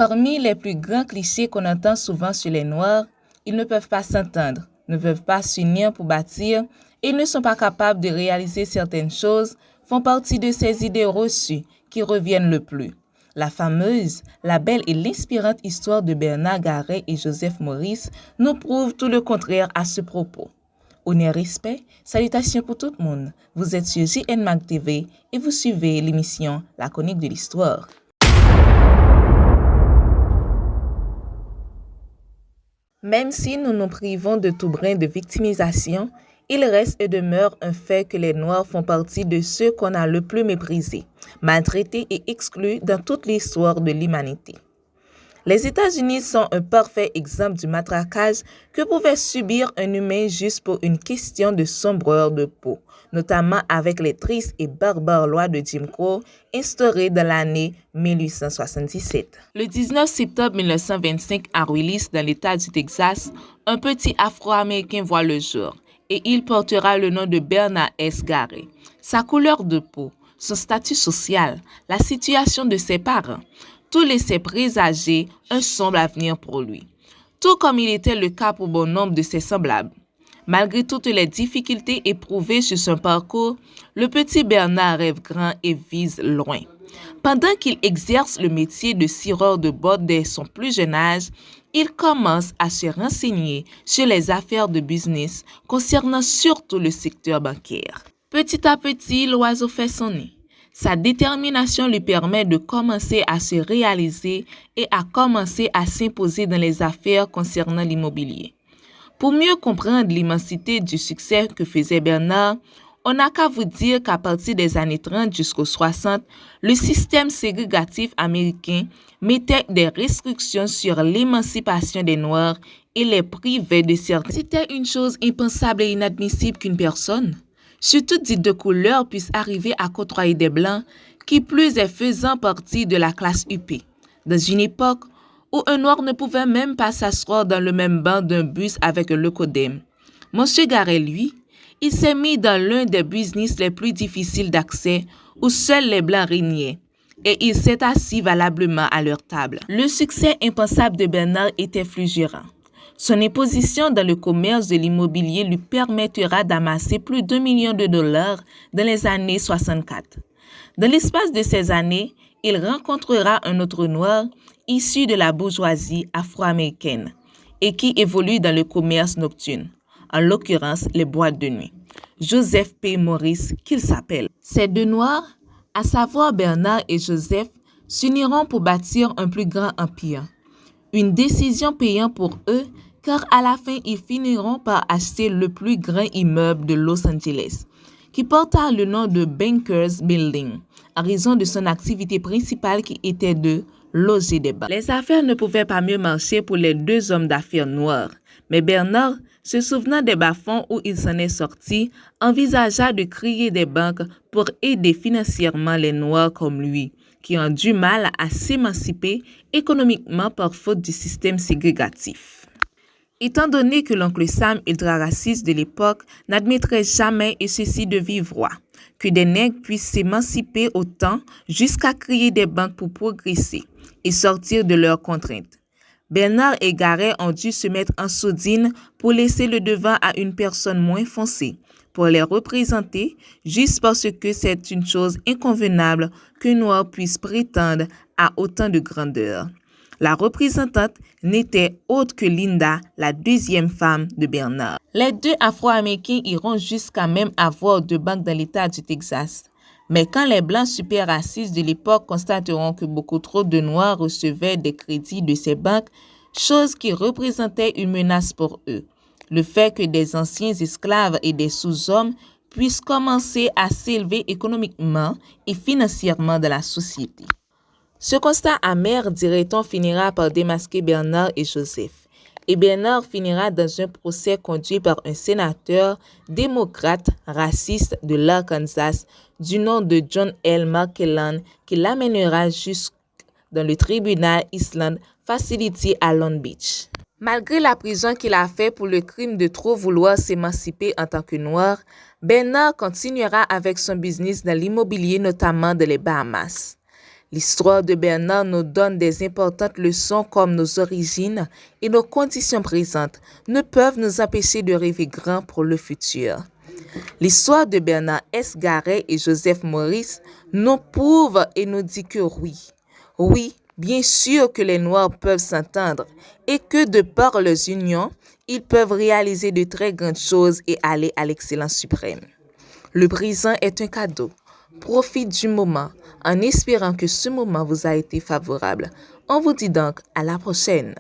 Parmi les plus grands clichés qu'on entend souvent sur les Noirs, ils ne peuvent pas s'entendre, ne peuvent pas s'unir pour bâtir et ne sont pas capables de réaliser certaines choses font partie de ces idées reçues qui reviennent le plus. La fameuse, la belle et l'inspirante histoire de Bernard Garret et Joseph Maurice nous prouve tout le contraire à ce propos. Honneur, respect, salutations pour tout le monde. Vous êtes sur JN Mag TV et vous suivez l'émission La Chronique de l'Histoire. Même si nous nous privons de tout brin de victimisation, il reste et demeure un fait que les Noirs font partie de ceux qu'on a le plus méprisés, maltraités et exclus dans toute l'histoire de l'humanité. Les États-Unis sont un parfait exemple du matraquage que pouvait subir un humain juste pour une question de sombreur de peau, notamment avec les tristes et barbares lois de Jim Crow instaurées dans l'année 1877. Le 19 septembre 1925, à Willis, dans l'État du Texas, un petit Afro-Américain voit le jour et il portera le nom de Bernard S. Garret. Sa couleur de peau, son statut social, la situation de ses parents, tout laissait présager un sombre avenir pour lui, tout comme il était le cas pour bon nombre de ses semblables. Malgré toutes les difficultés éprouvées sur son parcours, le petit Bernard rêve grand et vise loin. Pendant qu'il exerce le métier de cireur de bord dès son plus jeune âge, il commence à se renseigner sur les affaires de business concernant surtout le secteur bancaire. Petit à petit, l'oiseau fait son nid. Sa détermination lui permet de commencer à se réaliser et à commencer à s'imposer dans les affaires concernant l'immobilier. Pour mieux comprendre l'immensité du succès que faisait Bernard, on n'a qu'à vous dire qu'à partir des années 30 jusqu'aux 60, le système ségrégatif américain mettait des restrictions sur l'émancipation des Noirs et les privait de certains. C'était une chose impensable et inadmissible qu'une personne, surtout dite de couleur, puisse arriver à côtoyer des Blancs, qui plus est faisant partie de la classe huppée, dans une époque où un Noir ne pouvait même pas s'asseoir dans le même banc d'un bus avec le codem. Monsieur Garret, lui, il s'est mis dans l'un des business les plus difficiles d'accès où seuls les Blancs régnaient, et il s'est assis valablement à leur table. Le succès impensable de Bernard était fulgurant. Son imposition dans le commerce de l'immobilier lui permettra d'amasser plus d'$1 million dans les années 64. Dans l'espace de ces années, il rencontrera un autre Noir issu de la bourgeoisie afro-américaine et qui évolue dans le commerce nocturne, en l'occurrence les boîtes de nuit, Joseph P. Maurice qu'il s'appelle. Ces deux Noirs, à savoir Bernard et Joseph, s'uniront pour bâtir un plus grand empire. Une décision payante pour eux, car à la fin, ils finiront par acheter le plus grand immeuble de Los Angeles, qui porta le nom de Bankers Building, à raison de son activité principale qui était de loger des banques. Les affaires ne pouvaient pas mieux marcher pour les deux hommes d'affaires noirs, mais Bernard, se souvenant des bas-fonds où il s'en est sorti, envisagea de créer des banques pour aider financièrement les Noirs comme lui, qui ont du mal à s'émanciper économiquement par faute du système ségrégatif. Étant donné que l'oncle Sam, ultra-raciste de l'époque, n'admettrait jamais, et ceci de vive voix, que des nègres puissent s'émanciper autant jusqu'à créer des banques pour progresser et sortir de leurs contraintes, Bernard et Garret ont dû se mettre en sourdine pour laisser le devant à une personne moins foncée, pour les représenter, juste parce que c'est une chose inconvenable qu'un Noir puisse prétendre à autant de grandeur. La représentante n'était autre que Linda, la deuxième femme de Bernard. Les deux Afro-Américains iront jusqu'à même avoir deux banques dans l'État du Texas. Mais quand les Blancs super racistes de l'époque constateront que beaucoup trop de Noirs recevaient des crédits de ces banques, chose qui représentait une menace pour eux, le fait que des anciens esclaves et des sous-hommes puissent commencer à s'élever économiquement et financièrement dans la société. Ce constat amer, dirait-on, finira par démasquer Bernard et Joseph. Et Bernard finira dans un procès conduit par un sénateur démocrate raciste de l'Arkansas du nom de John L. McClellan qui l'amènera jusque dans le tribunal Eastland Facility à Long Beach. Malgré la prison qu'il a fait pour le crime de trop vouloir s'émanciper en tant que noir, Bernard continuera avec son business dans l'immobilier, notamment dans les Bahamas. L'histoire de Bernard nous donne des importantes leçons comme nos origines et nos conditions présentes ne peuvent nous empêcher de rêver grand pour le futur. L'histoire de Bernard S. Garet et Joseph Maurice nous prouve et nous dit que oui, bien sûr que les Noirs peuvent s'entendre et que de par leurs unions, ils peuvent réaliser de très grandes choses et aller à l'excellence suprême. Le présent est un cadeau. Profite du moment en espérant que ce moment vous a été favorable. On vous dit donc à la prochaine.